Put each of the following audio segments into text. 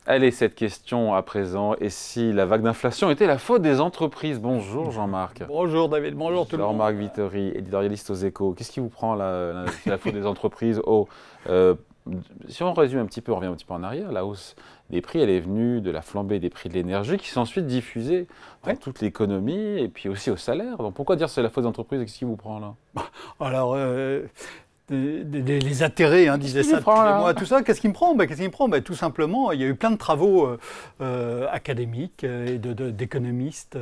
Allez, cette question à présent, et si la vague d'inflation était la faute des entreprises? Bonjour Jean-Marc. Bonjour David, bonjour tout le monde. Jean-Marc Vittori, éditorialiste aux Échos. Qu'est-ce qui vous prend la faute des entreprises? Si on résume un petit peu, on revient un petit peu en arrière, la hausse des prix, elle est venue de la flambée des prix de l'énergie qui s'est ensuite diffusée dans toute l'économie et puis aussi au salaire. Donc pourquoi dire que c'est la faute des entreprises? Qu'est-ce qui vous prend là? Alors, les atterrés disaient ça depuis des mois, tout ça. Qu'est-ce qui me prend? Qu'est-ce qui me prend? Tout simplement, il y a eu plein de travaux académiques et d'économistes,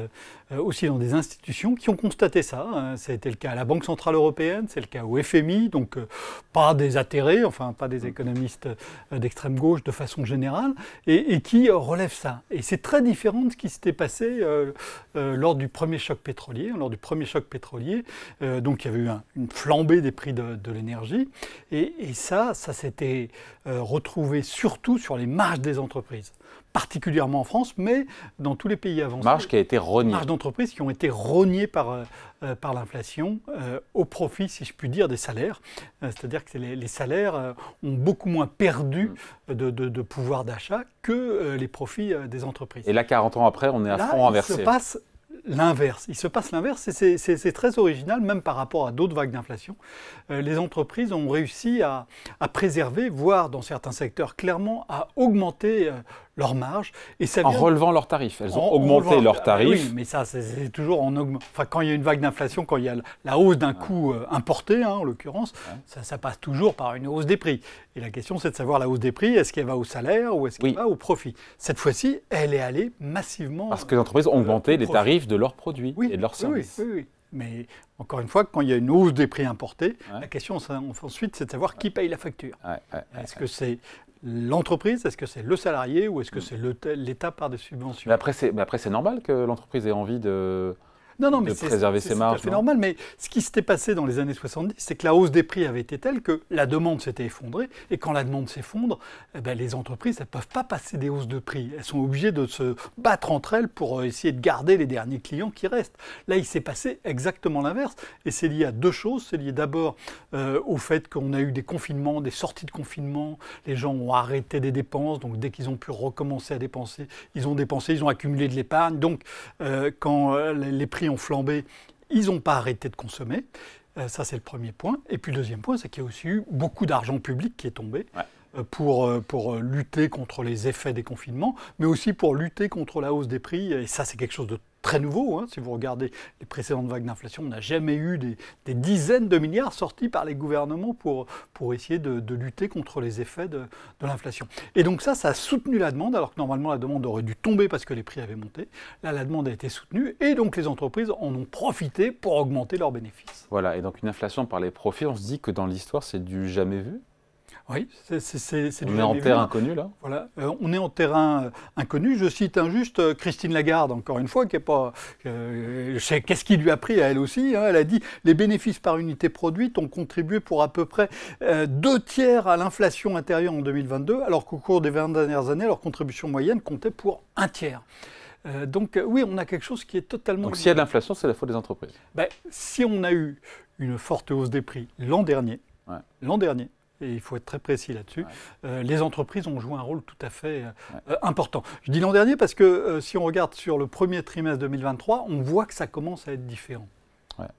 aussi dans des institutions, qui ont constaté ça. Ça a été le cas à la Banque Centrale Européenne, c'est le cas au FMI, donc pas des atterrés, enfin pas des économistes d'extrême gauche de façon générale, et qui relèvent ça. Et c'est très différent de ce qui s'était passé lors du premier choc pétrolier. Lors du premier choc pétrolier, donc il y avait eu une flambée des prix de l'énergie. Et ça s'était retrouvé surtout sur les marges des entreprises, particulièrement en France, mais dans tous les pays avancés. Marges qui a été rognée. Marges d'entreprises qui ont été rognées par l'inflation, au profit, si je puis dire, des salaires. C'est-à-dire que les salaires ont beaucoup moins perdu de pouvoir d'achat que les profits des entreprises. Et là, 40 ans après, on est à front inversé. Il se passe l'inverse. Il se passe l'inverse et c'est très original, même par rapport à d'autres vagues d'inflation. Les entreprises ont réussi à préserver, voire dans certains secteurs clairement, à augmenter leurs marges. Et ça en relevant leurs tarifs. Elles ont augmenté leurs tarifs. Oui, mais ça, c'est toujours en augmentant. Enfin, quand il y a une vague d'inflation, quand il y a la hausse d'un coût importé, en l'occurrence, ça passe toujours par une hausse des prix. Et la question, c'est de savoir la hausse des prix, est-ce qu'elle va au salaire ou est-ce qu'elle va au profit? Cette fois-ci, elle est allée massivement... Parce que les entreprises ont augmenté les tarifs de leurs produits et de leurs services. Oui. Mais encore une fois, quand il y a une hausse des prix importés, la question ensuite, c'est de savoir qui paye la facture. Est-ce que c'est l'entreprise, est-ce que c'est le salarié ou est-ce que c'est l'État par des subventions? Mais après, c'est normal que l'entreprise ait envie de préserver ses marges. C'est normal, mais ce qui s'était passé dans les années 70, c'est que la hausse des prix avait été telle que la demande s'était effondrée, et quand la demande s'effondre, les entreprises ne peuvent pas passer des hausses de prix. Elles sont obligées de se battre entre elles pour essayer de garder les derniers clients qui restent. Là, il s'est passé exactement l'inverse, et c'est lié à deux choses. C'est lié d'abord au fait qu'on a eu des confinements, des sorties de confinement, les gens ont arrêté des dépenses, donc dès qu'ils ont pu recommencer à dépenser, ils ont dépensé, ils ont accumulé de l'épargne, donc quand les prix ont flambé, ils n'ont pas arrêté de consommer. Ça, c'est le premier point. Et puis le deuxième point, c'est qu'il y a aussi eu beaucoup d'argent public qui est tombé pour lutter contre les effets des confinements, mais aussi pour lutter contre la hausse des prix. Et ça, c'est quelque chose de très nouveau. Si vous regardez les précédentes vagues d'inflation, on n'a jamais eu des dizaines de milliards sortis par les gouvernements pour essayer de lutter contre les effets de l'inflation. Et donc ça a soutenu la demande, alors que normalement la demande aurait dû tomber parce que les prix avaient monté. Là, la demande a été soutenue et donc les entreprises en ont profité pour augmenter leurs bénéfices. Voilà, et donc une inflation par les profits, on se dit que dans l'histoire, c'est du jamais vu. Oui, c'est on est en terrain inconnu, là. Voilà, on est en terrain inconnu. Je cite juste Christine Lagarde, encore une fois, qui n'est pas... qu'est-ce qui lui a pris à elle aussi elle a dit « Les bénéfices par unité produite ont contribué pour à peu près 2/3 à l'inflation intérieure en 2022, alors qu'au cours des 20 dernières années, leur contribution moyenne comptait pour 1/3. » Donc oui, on a quelque chose qui est totalement... Donc s'il y a de l'inflation, c'est la faute des entreprises. Si on a eu une forte hausse des prix l'an dernier, et il faut être très précis là-dessus, les entreprises ont joué un rôle tout à fait important. Je dis l'an dernier parce que si on regarde sur le premier trimestre 2023, on voit que ça commence à être différent.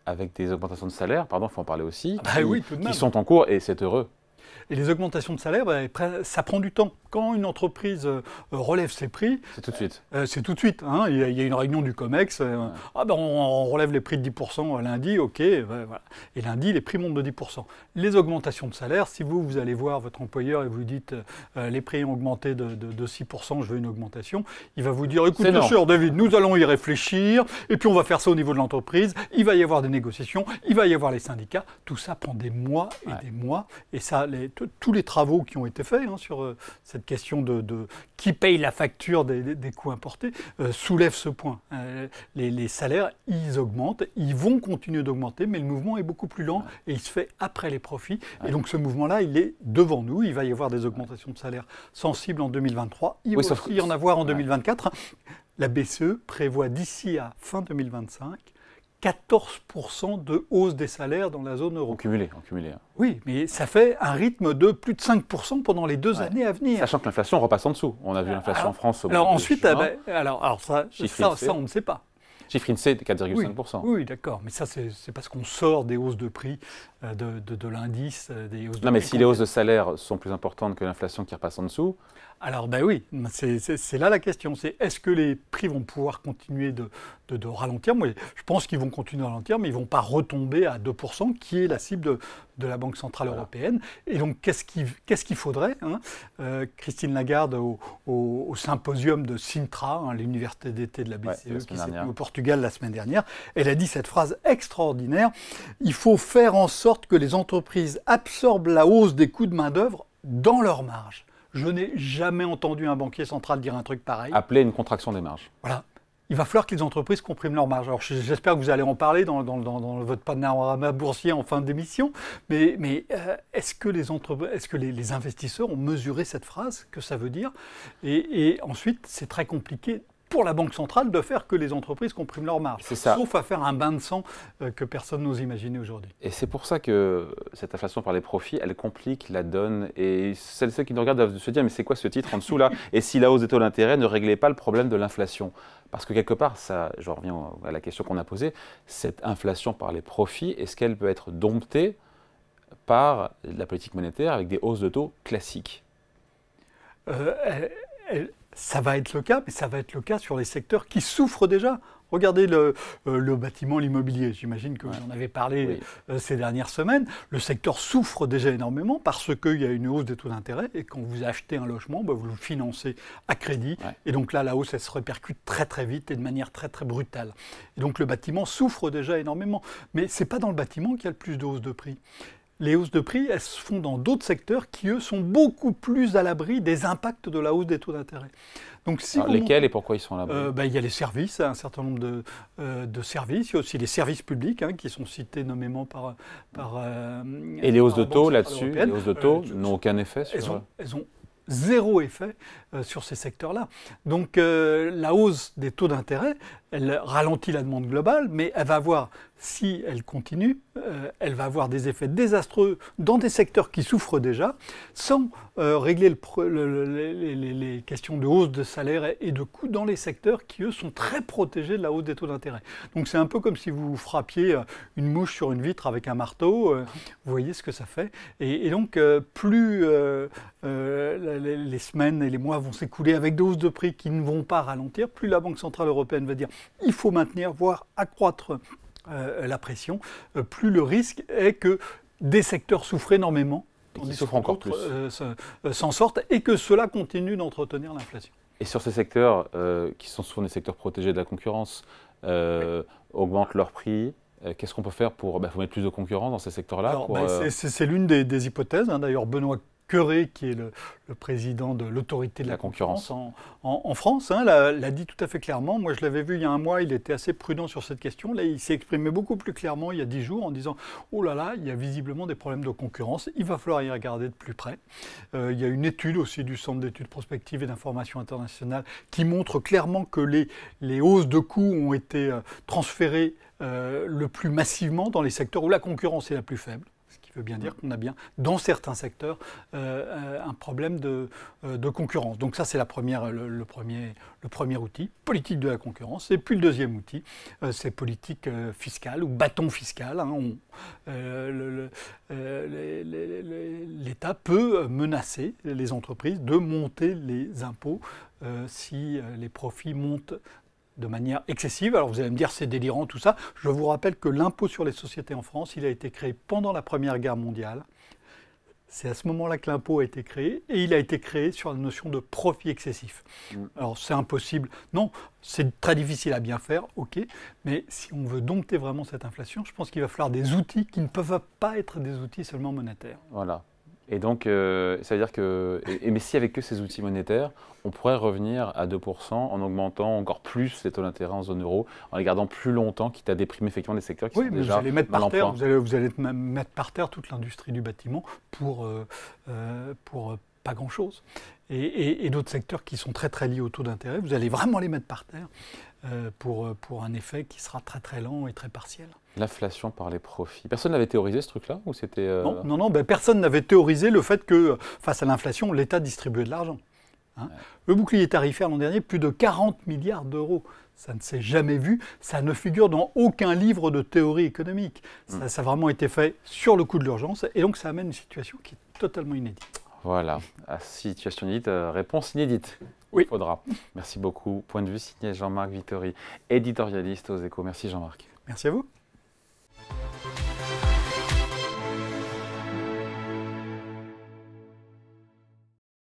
Avec des augmentations de salaire, pardon, il faut en parler aussi, qui sont en cours, et c'est heureux. Et les augmentations de salaire, ça prend du temps. Quand une entreprise relève ses prix... C'est tout de suite. C'est tout de suite. Il y a une réunion du COMEX. On relève les prix de 10% lundi, ok. Voilà. Et lundi, les prix montent de 10%. Les augmentations de salaire, si vous allez voir votre employeur et vous dites les prix ont augmenté de 6%, je veux une augmentation, il va vous dire, écoutez, cher David, nous allons y réfléchir, et puis on va faire ça au niveau de l'entreprise, il va y avoir des négociations, il va y avoir les syndicats. Tout ça prend des mois et des mois. Et ça, tous les travaux qui ont été faits sur cette question de qui paye la facture des coûts importés soulèvent ce point. Les salaires, ils augmentent, ils vont continuer d'augmenter, mais le mouvement est beaucoup plus lent et il se fait après les profits. Et donc ce mouvement-là, il est devant nous. Il va y avoir des augmentations de salaires sensibles en 2023. Il va aussi y en avoir en 2024. La BCE prévoit d'ici à fin 2025 14% de hausse des salaires dans la zone euro. En cumulé. Hein. Oui, mais ça fait un rythme de plus de 5% pendant les 2 années à venir. Sachant que l'inflation repasse en dessous. On a vu l'inflation en France au Alors ensuite, ça, on ne sait pas. Chiffre INSEE de 4,5%. Oui, d'accord. Mais ça, c'est parce qu'on sort des hausses de prix de l'indice. Non, mais si les hausses de salaire sont plus importantes que l'inflation qui repasse en dessous. Alors, oui, c'est là la question. C'est est-ce que les prix vont pouvoir continuer de ralentir? Moi, je pense qu'ils vont continuer de ralentir, mais ils ne vont pas retomber à 2%, qui est la cible de la Banque Centrale Européenne. Et donc, qu'est-ce qu'il faudrait Christine Lagarde, au symposium de Sintra, l'université d'été de la BCE, qui s'est tenue au Portugal la semaine dernière, elle a dit cette phrase extraordinaire: il faut faire en sorte que les entreprises absorbent la hausse des coûts de main-d'œuvre dans leurs marges. Je n'ai jamais entendu un banquier central dire un truc pareil. Appeler une contraction des marges. Voilà. Il va falloir que les entreprises compriment leurs marges. Alors j'espère que vous allez en parler dans votre panorama boursier en fin d'émission. Mais est-ce que les investisseurs ont mesuré cette phrase, que ça veut dire? Et ensuite, c'est très compliqué pour la Banque centrale de faire que les entreprises compriment leurs marges. Sauf à faire un bain de sang que personne n'ose imaginer aujourd'hui. Et c'est pour ça que cette inflation par les profits, elle complique la donne. Et ceux qui nous regardent doivent se dire, mais c'est quoi ce titre en dessous là? Et si la hausse des taux d'intérêt ne réglait pas le problème de l'inflation? Parce que quelque part, ça, je reviens à la question qu'on a posée, cette inflation par les profits, est-ce qu'elle peut être domptée par la politique monétaire avec des hausses de taux classiques? Ça va être le cas, mais ça va être le cas sur les secteurs qui souffrent déjà. Regardez le bâtiment, l'immobilier. J'imagine que vous en avez parlé ces dernières semaines. Le secteur souffre déjà énormément parce qu'il y a une hausse des taux d'intérêt. Et quand vous achetez un logement, vous le financez à crédit. Ouais. Et donc là, la hausse, elle se répercute très très vite et de manière très très brutale. Et donc le bâtiment souffre déjà énormément. Mais ce n'est pas dans le bâtiment qu'il y a le plus de hausse de prix. Les hausses de prix, elles se font dans d'autres secteurs qui, eux, sont beaucoup plus à l'abri des impacts de la hausse des taux d'intérêt. Donc, lesquels et pourquoi ils sont à l'abri? Il y a les services, un certain nombre de services. Il y a aussi les services publics qui sont cités nommément par et les hausses de taux là-dessus, les hausses de taux n'ont aucun effet sur... Elles ont zéro effet sur ces secteurs-là. Donc la hausse des taux d'intérêt, elle ralentit la demande globale, mais elle va avoir, si elle continue, elle va avoir des effets désastreux dans des secteurs qui souffrent déjà, sans régler les questions de hausse de salaire et de coûts dans les secteurs qui, eux, sont très protégés de la hausse des taux d'intérêt. Donc c'est un peu comme si vous frappiez une mouche sur une vitre avec un marteau, vous voyez ce que ça fait. Et donc plus les semaines et les mois vont s'écouler avec des hausses de prix qui ne vont pas ralentir, plus la Banque Centrale Européenne va dire il faut maintenir, voire accroître la pression, plus le risque est que des secteurs souffrent énormément, tandis qui souffrent encore plus, s'en sortent et que cela continue d'entretenir l'inflation. Et sur ces secteurs qui sont souvent des secteurs protégés de la concurrence, augmentent leurs prix. Qu'est-ce qu'on peut faire pour faut mettre plus de concurrence dans ces secteurs-là? C'est l'une des hypothèses. D'ailleurs, Benoît Cœuré, qui est le président de l'autorité de la concurrence en France, l'a dit tout à fait clairement. Moi, je l'avais vu il y a un mois, il était assez prudent sur cette question. Là, il s'est exprimé beaucoup plus clairement il y a 10 jours en disant « Oh là là, il y a visiblement des problèmes de concurrence, il va falloir y regarder de plus près ». Il y a une étude aussi du Centre d'études prospectives et d'information internationale qui montre clairement que les hausses de coûts ont été transférées le plus massivement dans les secteurs où la concurrence est la plus faible. Ça veut bien dire qu'on a bien, dans certains secteurs, un problème de concurrence. Donc ça, c'est le premier outil, politique de la concurrence. Et puis le deuxième outil, c'est politique fiscale ou bâton fiscal. L'État peut menacer les entreprises de monter les impôts si les profits montent de manière excessive. Alors vous allez me dire c'est délirant tout ça. Je vous rappelle que l'impôt sur les sociétés en France, il a été créé pendant la Première Guerre mondiale. C'est à ce moment-là que l'impôt a été créé et il a été créé sur la notion de profit excessif. Alors c'est impossible. Non, c'est très difficile à bien faire, ok. Mais si on veut dompter vraiment cette inflation, je pense qu'il va falloir des outils qui ne peuvent pas être des outils seulement monétaires. Voilà. Et donc, ça veut dire que, mais si avec que ces outils monétaires, on pourrait revenir à 2% en augmentant encore plus les taux d'intérêt en zone euro, en les gardant plus longtemps, quitte à déprimer effectivement des secteurs qui sont déjà vous allez mettre mal par en terre, point. vous allez mettre par terre toute l'industrie du bâtiment pour pas grand-chose. Et d'autres secteurs qui sont très très liés au taux d'intérêt, vous allez vraiment les mettre par terre pour un effet qui sera très très lent et très partiel. L'inflation par les profits. Personne n'avait théorisé ce truc-là ou c'était Non, personne n'avait théorisé le fait que, face à l'inflation, l'État distribuait de l'argent. Hein. Le bouclier tarifaire l'an dernier, plus de 40 milliards d'euros. Ça ne s'est jamais vu, ça ne figure dans aucun livre de théorie économique. Ça a vraiment été fait sur le coup de l'urgence, et donc ça amène une situation qui est totalement inédite. Voilà, à situation inédite, réponse inédite. Oui. Il faudra. Merci beaucoup. Point de vue signé Jean-Marc Vittori, éditorialiste aux Échos. Merci Jean-Marc. Merci à vous.